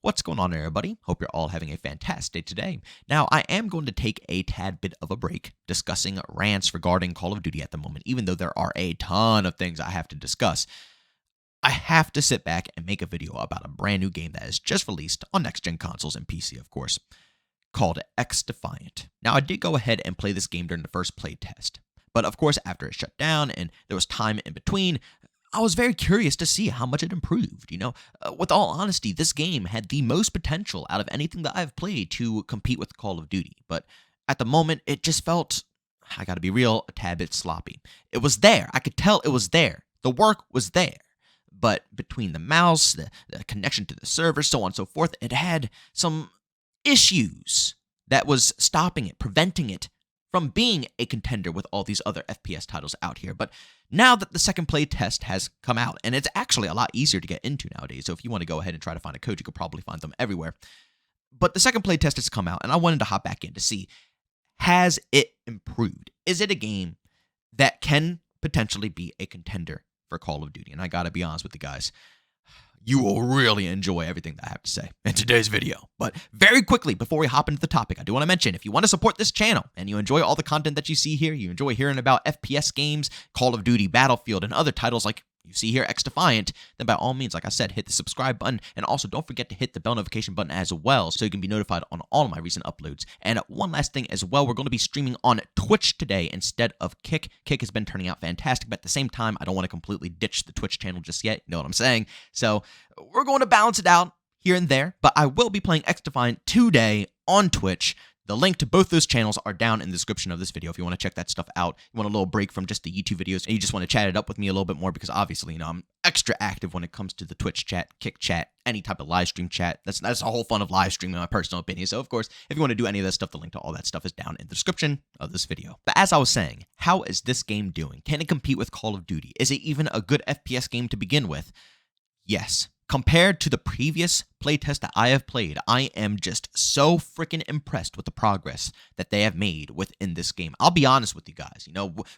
What's going on, everybody? Hope you're all having a fantastic day today. Now, I am going to take a tad bit of a break discussing rants regarding Call of Duty at the moment, even though there are a ton of things I have to discuss. I have to sit back and make a video about a brand new game that is just released on next-gen consoles and PC, of course, called XDefiant. Now, I did go ahead and play this game during the first play test, but of course, after it shut down and there was time in between, I was very curious to see how much it improved. With all honesty, this game had the most potential out of anything that I've played to compete with Call of Duty. But at the moment, it just felt, I gotta be real, a tad bit sloppy. It was there. I could tell it was there. The work was there. But between the mouse, the connection to the server, so on and so forth, it had some issues that was stopping it, preventing it from being a contender with all these other FPS titles out here. But now that the second play test has come out, and it's actually a lot easier to get into nowadays, so if you want to go ahead and try to find a code, you could probably find them everywhere. But the second play test has come out, and I wanted to hop back in to see, has it improved? Is it a game that can potentially be a contender for Call of Duty? And I gotta be honest with you guys, you will really enjoy everything that I have to say in today's video. But very quickly, before we hop into the topic, I do want to mention, if you want to support this channel and you enjoy all the content that you see here, you enjoy hearing about FPS games, Call of Duty, Battlefield, and other titles like you see here, XDefiant, then by all means, like I said, hit the subscribe button, and also don't forget to hit the bell notification button as well so you can be notified on all of my recent uploads. And one last thing as well, we're going to be streaming on Twitch today instead of Kick. Kick has been turning out fantastic, but at the same time, I don't want to completely ditch the Twitch channel just yet, you know what I'm saying? So we're going to balance it out here and there, but I will be playing XDefiant today on Twitch. The link to both those channels are down in the description of this video if you want to check that stuff out. You want a little break from just the YouTube videos, and you just want to chat it up with me a little bit more because obviously, I'm extra active when it comes to the Twitch chat, Kick chat, any type of live stream chat. That's the whole fun of live streaming, in my personal opinion. So, of course, if you want to do any of that stuff, the link to all that stuff is down in the description of this video. But as I was saying, how is this game doing? Can it compete with Call of Duty? Is it even a good FPS game to begin with? Yes. Compared to the previous playtest that I have played, I am just so freaking impressed with the progress that they have made within this game. I'll be honest with you guys.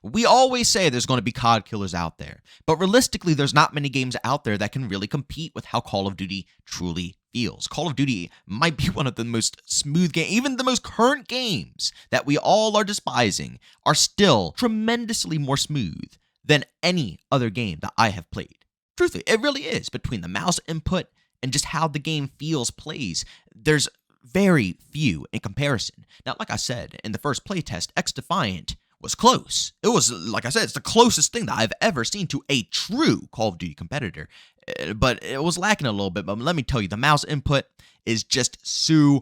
We always say there's going to be COD killers out there, but realistically, there's not many games out there that can really compete with how Call of Duty truly feels. Call of Duty might be one of the most smooth games, even the most current games that we all are despising are still tremendously more smooth than any other game that I have played. Truthfully, it really is. Between the mouse input and just how the game feels, plays, there's very few in comparison. Now, like I said, in the first playtest, XDefiant was close. It was, like I said, it's the closest thing that I've ever seen to a true Call of Duty competitor. But it was lacking a little bit. But let me tell you, the mouse input is just superb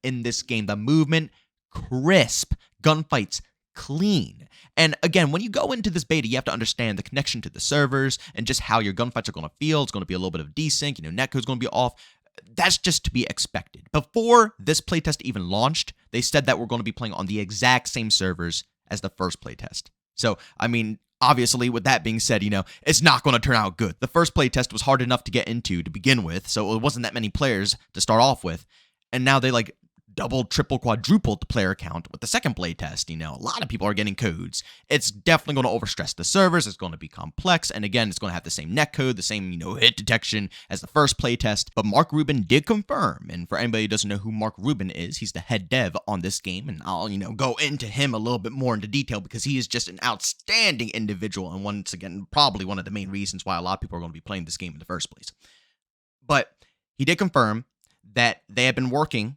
in this game. The movement, crisp. Gunfights, clean. And again, when you go into this beta, you have to understand the connection to the servers and just how your gunfights are going to feel. It's going to be a little bit of desync, netcode's going to be off. That's just to be expected. Before this playtest even launched, they said that we're going to be playing on the exact same servers as the first playtest. So, obviously, with that being said, it's not going to turn out good. The first playtest was hard enough to get into to begin with, so it wasn't that many players to start off with. And now they double, triple, quadrupled the player count with the second playtest. A lot of people are getting codes. It's definitely going to overstress the servers. It's going to be complex. And again, it's going to have the same netcode, the same, hit detection as the first playtest. But Mark Rubin did confirm. And for anybody who doesn't know who Mark Rubin is, he's the head dev on this game. And I'll, go into him a little bit more into detail because he is just an outstanding individual. And once again, probably one of the main reasons why a lot of people are going to be playing this game in the first place. But he did confirm that they have been working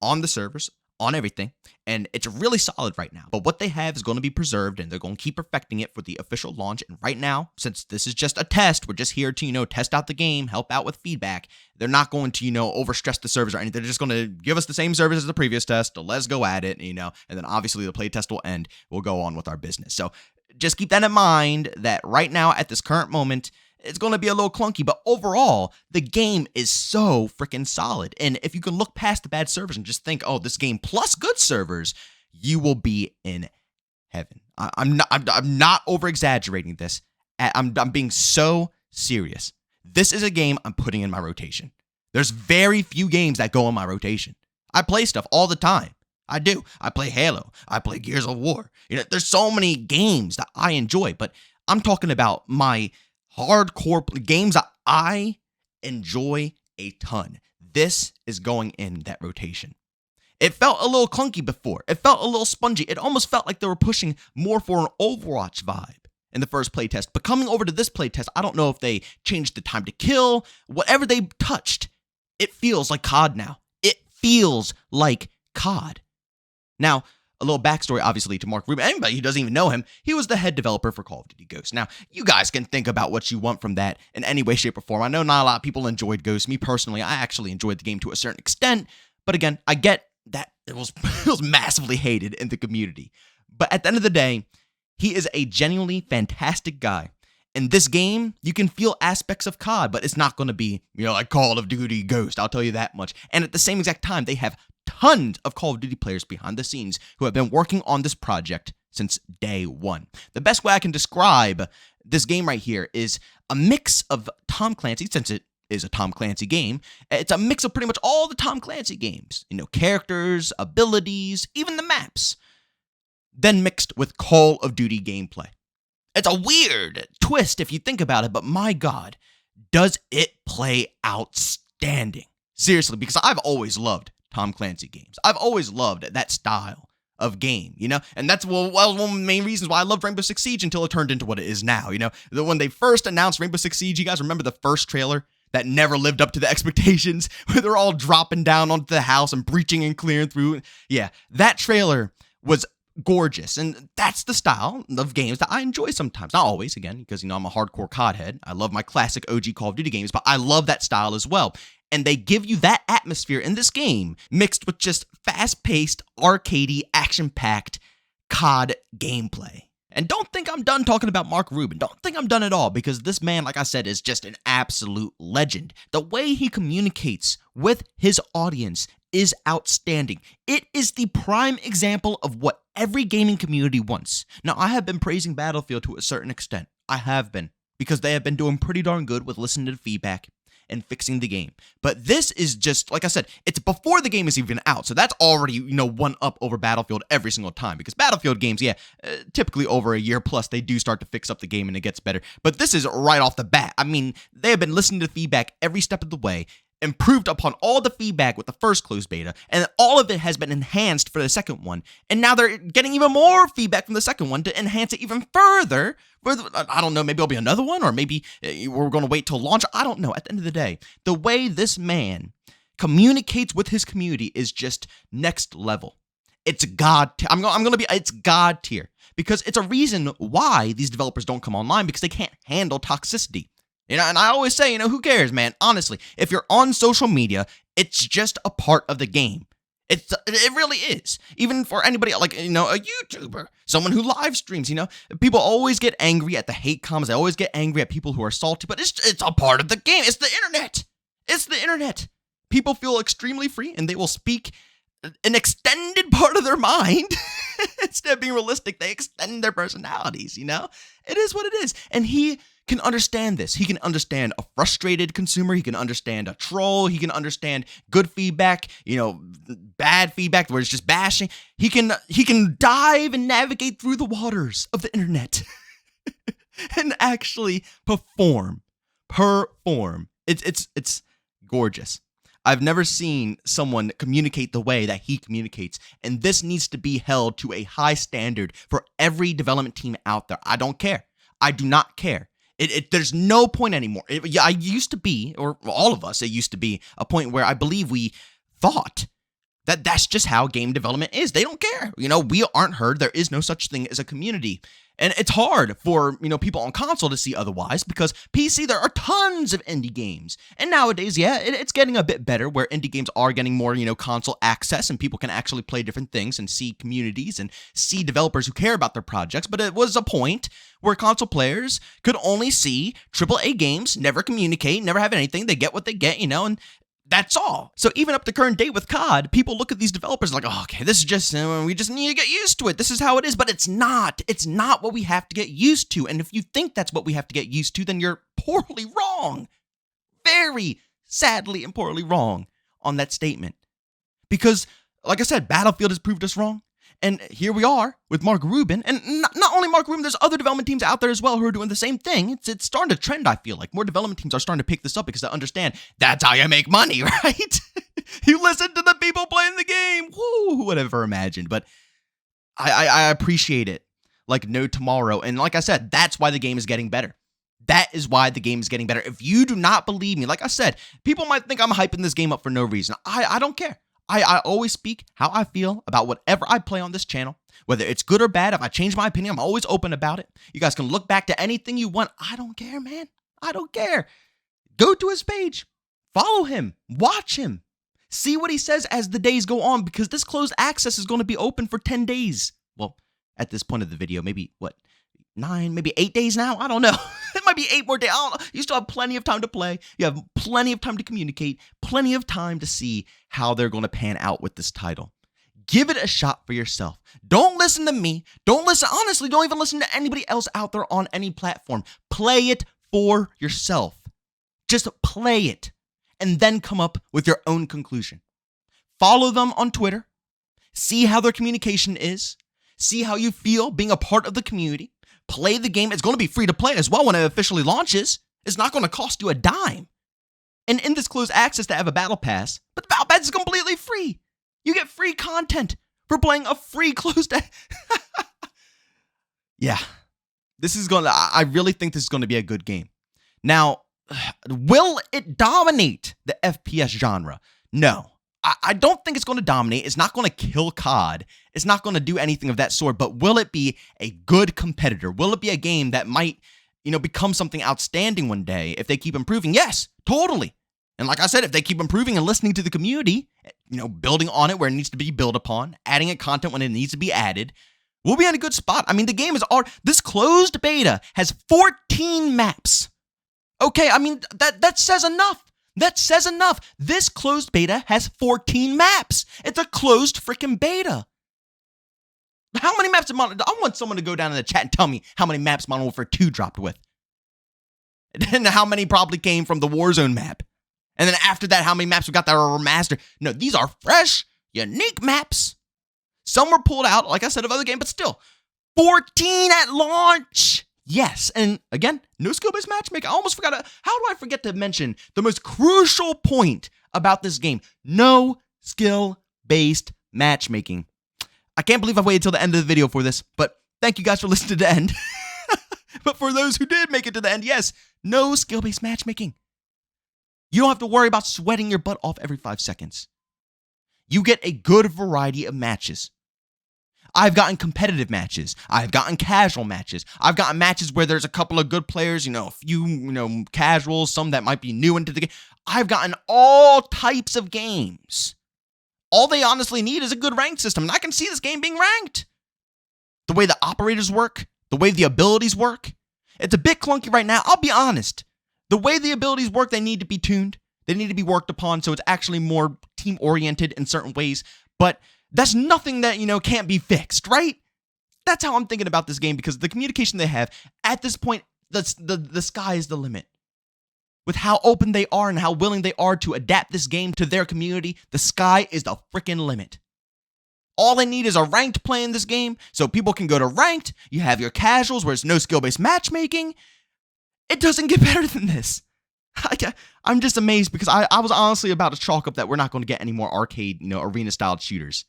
on the servers, on everything, and it's really solid right now. But what they have is going to be preserved, and they're going to keep perfecting it for the official launch. And right now, since this is just a test, we're just here to, test out the game, help out with feedback. They're not going to, overstress the servers or anything. They're just going to give us the same servers as the previous test. So let's go at it, and then obviously the playtest will end. We'll go on with our business. So just keep that in mind that right now, at this current moment, it's going to be a little clunky, but overall, the game is so freaking solid. And if you can look past the bad servers and just think, oh, this game plus good servers, you will be in heaven. I'm not over-exaggerating this. I'm being so serious. This is a game I'm putting in my rotation. There's very few games that go in my rotation. I play stuff all the time. I do. I play Halo. I play Gears of War. There's so many games that I enjoy, but I'm talking about my hardcore games that I enjoy a ton. This is going in that rotation. It felt a little clunky before. It felt a little spongy. It almost felt like they were pushing more for an Overwatch vibe in the first playtest. But coming over to this playtest, I don't know if they changed the time to kill. Whatever they touched, it feels like COD now. It feels like COD. Now, a little backstory, obviously, to Mark Rubin. Anybody who doesn't even know him, he was the head developer for Call of Duty Ghosts. Now, you guys can think about what you want from that in any way, shape, or form. I know not a lot of people enjoyed Ghosts. Me personally, I actually enjoyed the game to a certain extent. But again, I get that it was massively hated in the community. But at the end of the day, he is a genuinely fantastic guy. In this game, you can feel aspects of COD, but it's not going to be, like Call of Duty Ghost. I'll tell you that much. And at the same exact time, they have tons of Call of Duty players behind the scenes who have been working on this project since day one. The best way I can describe this game right here is a mix of Tom Clancy, since it is a Tom Clancy game. It's a mix of pretty much all the Tom Clancy games. Characters, abilities, even the maps. Then mixed with Call of Duty gameplay. It's a weird twist if you think about it, but my God, does it play outstanding. Seriously, because I've always loved Tom Clancy games. I've always loved that style of game, and that's one of the main reasons why I loved Rainbow Six Siege until it turned into what it is now. When they first announced Rainbow Six Siege, you guys remember the first trailer that never lived up to the expectations, where they're all dropping down onto the house and breaching and clearing through? Yeah, that trailer was gorgeous, and that's the style of games that I enjoy sometimes. Not always, again, because I'm a hardcore COD head. I love my classic OG Call of Duty games, but I love that style as well. And they give you that atmosphere in this game, mixed with just fast-paced, arcadey, action-packed COD gameplay. And don't think I'm done talking about Mark Rubin. Don't think I'm done at all, because this man, like I said, is just an absolute legend. The way he communicates with his audience is outstanding. It is the prime example of what every gaming community wants. Now, I have been praising Battlefield to a certain extent. I have been, because they have been doing pretty darn good with listening to feedback and fixing the game. But this is just, like I said, it's before the game is even out. So that's already, one up over Battlefield every single time. Because Battlefield games, typically over a year plus, they do start to fix up the game and it gets better. But this is right off the bat. I mean, they have been listening to feedback every step of the way, improved upon all the feedback with the first closed beta, and all of it has been enhanced for the second one. And now they're getting even more feedback from the second one to enhance it even further. I don't know, maybe there'll be another one, or maybe we're going to wait till launch. I don't know. At the end of the day, the way this man communicates with his community is just next level. It's God. It's God tier, because it's a reason why these developers don't come online, because they can't handle toxicity. And I always say, who cares, man? Honestly, if you're on social media, it's just a part of the game. It really is. Even for anybody like, a YouTuber, someone who live streams, people always get angry at the hate comments. They always get angry at people who are salty, but it's a part of the game. It's the internet. It's the internet. People feel extremely free, and they will speak an extended part of their mind. Instead of being realistic, they extend their personalities, It is what it is. And he can understand this. He can understand a frustrated consumer. He can understand a troll. He can understand good feedback, bad feedback where it's just bashing. He can dive and navigate through the waters of the internet and actually perform. It's gorgeous. I've never seen someone communicate the way that he communicates, and this needs to be held to a high standard for every development team out there. I don't care. I do not care. There's no point anymore. I used to be, or all of us, it used to be a point where I believe we thought that that's just how game development is. They don't care. We aren't heard. There is no such thing as a community. And it's hard for, people on console to see otherwise, because PC, there are tons of indie games. And nowadays, it's getting a bit better, where indie games are getting more, console access, and people can actually play different things and see communities and see developers who care about their projects. But it was a point where console players could only see AAA games, never communicate, never have anything. They get what they get, and that's all. So even up to current date with COD, people look at these developers like, oh, okay, this is just, we just need to get used to it. This is how it is. But it's not. It's not what we have to get used to. And if you think that's what we have to get used to, then you're poorly wrong. Very sadly and poorly wrong on that statement. Because, like I said, Battlefield has proved us wrong. And here we are with Mark Rubin. And not only Mark Rubin, there's other development teams out there as well who are doing the same thing. It's starting to trend, I feel like. More development teams are starting to pick this up because they understand that's how you make money, right? You listen to the people playing the game. Woo, who would have ever imagined? But I appreciate it like no tomorrow. And like I said, that's why the game is getting better. That is why the game is getting better. If you do not believe me, like I said, people might think I'm hyping this game up for no reason. I don't care. I always speak how I feel about whatever I play on this channel, whether it's good or bad. If I change my opinion, I'm always open about it. You guys can look back to anything you want. I don't care, man. I don't care. Go to his page. Follow him. Watch him. See what he says as the days go on, because this closed access is going to be open for 10 days. Well, at this point of the video, maybe, 9, maybe 8 days now? I don't know. It might be 8 more days. I don't know. You still have plenty of time to play. You have plenty of time to communicate, plenty of time to see how they're going to pan out with this title. Give it a shot for yourself. Don't listen to me. Honestly, don't even listen to anybody else out there on any platform. Play it for yourself. Just play it and then come up with your own conclusion. Follow them on Twitter. See how their communication is. See how you feel being a part of the community. Play the game. It's going to be free to play as well when it officially launches. It's not going to cost you a dime. And in this closed access, they have a battle pass, but the battle pass is completely free. You get free content for playing a free closed Yeah, I really think this is going to be a good game. Now, will it dominate the FPS genre? No. I don't think it's going to dominate. It's not going to kill COD. It's not going to do anything of that sort, but will it be a good competitor? Will it be a game that might, become something outstanding one day if they keep improving? Yes, totally. And like I said, if they keep improving and listening to the community, building on it where it needs to be built upon, adding it content when it needs to be added, we'll be in a good spot. I mean, the game this closed beta has 14 maps. Okay, I mean, that says enough. That says enough. This closed beta has 14 maps. It's a closed freaking beta. How many maps did Modern... I want someone to go down in the chat and tell me how many maps Modern Warfare 2 dropped with. And how many probably came from the Warzone map. And then after that, how many maps we got that are remastered. No, these are fresh, unique maps. Some were pulled out, like I said, of other games, but still. 14 at launch. Yes, and again, no skill-based matchmaking. I almost forgot. How do I forget to mention the most crucial point about this game? No skill-based matchmaking. I can't believe I've waited till the end of the video for this, but thank you guys for listening to the end. But for those who did make it to the end, yes, no skill-based matchmaking. You don't have to worry about sweating your butt off every 5 seconds. You get a good variety of matches. I've gotten competitive matches. I've gotten casual matches. I've gotten matches where there's a couple of good players, a few, casuals, some that might be new into the game. I've gotten all types of games. All they honestly need is a good ranked system, and I can see this game being ranked. The way the operators work, the way the abilities work, it's a bit clunky right now. I'll be honest. The way the abilities work, they need to be tuned. They need to be worked upon so it's actually more team-oriented in certain ways, but that's nothing that, can't be fixed, right? That's how I'm thinking about this game, because the communication they have, at this point, the sky is the limit. With how open they are and how willing they are to adapt this game to their community, the sky is the freaking limit. All they need is a ranked play in this game, so people can go to ranked. You have your casuals, where it's no skill-based matchmaking. It doesn't get better than this. I'm just amazed, because I was honestly about to chalk up that we're not going to get any more arcade, arena-styled shooters.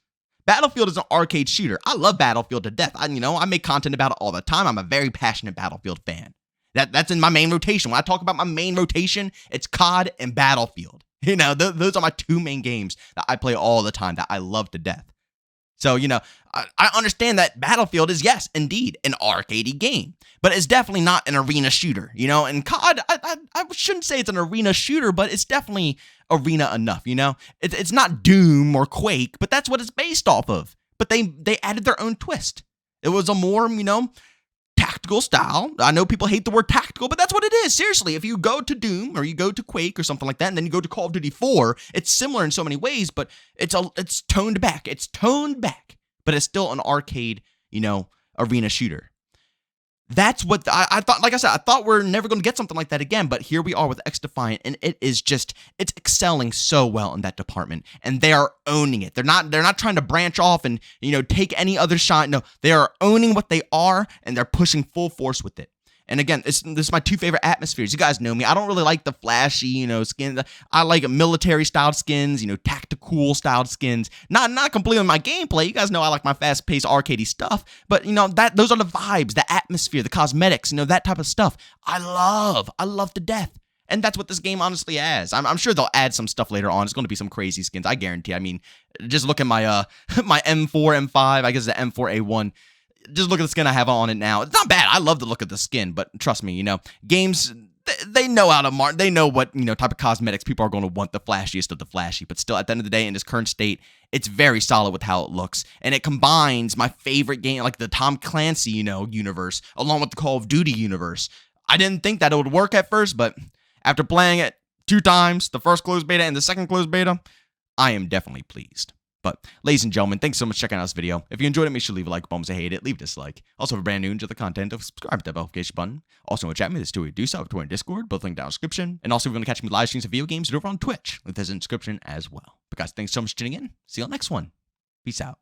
Battlefield is an arcade shooter. I love Battlefield to death. I make content about it all the time. I'm a very passionate Battlefield fan. That's in my main rotation. When I talk about my main rotation, it's COD and Battlefield. Those are my two main games that I play all the time that I love to death. So, I understand that Battlefield is, yes, indeed, an arcadey game, but it's definitely not an arena shooter, and COD, I shouldn't say it's an arena shooter, but it's definitely arena enough, It's not Doom or Quake, but that's what it's based off of, but they added their own twist. It was a more, tactical style. I know people hate the word tactical, but that's what it is. Seriously, if you go to Doom or you go to Quake or something like that, and then you go to Call of Duty 4, it's similar in so many ways, but it's toned back. It's toned back, but it's still an arcade, arena shooter. That's what I thought. Like I said, I thought we're never going to get something like that again, but here we are with XDefiant, and it's excelling so well in that department, and they are owning it. They're not trying to branch off and take any other shot. No, they are owning what they are, and they're pushing full force with it. And again, this is my two favorite atmospheres. You guys know me. I don't really like the flashy, skins. I like military-styled skins, tactical-styled skins. Not completely my gameplay. You guys know I like my fast-paced, arcadey stuff. But, those are the vibes, the atmosphere, the cosmetics, that type of stuff. I love to death. And that's what this game honestly has. I'm sure they'll add some stuff later on. It's going to be some crazy skins, I guarantee. I mean, just look at my my M4, M5, I guess the M4A1. Just look at the skin I have on it now. It's not bad. I love the look of the skin, but trust me, games, they know how to mark. They know what, type of cosmetics people are going to want, the flashiest of the flashy. But still, at the end of the day, in its current state, it's very solid with how it looks. And it combines my favorite game, like the Tom Clancy, universe, along with the Call of Duty universe. I didn't think that it would work at first, but after playing it 2 times, the first closed beta and the second closed beta, I am definitely pleased. But, ladies and gentlemen, thanks so much for checking out this video. If you enjoyed it, make sure to leave a like. If you hate it, leave a dislike. Also, if you're brand new into the content, subscribe to the notification button. Also, want to chat me, this do so, Twitter and Discord, both linked down in the description. And also, if you want to catch me live streams of video games, do it over on Twitch. Link is in the description as well. But guys, thanks so much for tuning in. See you on the next one. Peace out.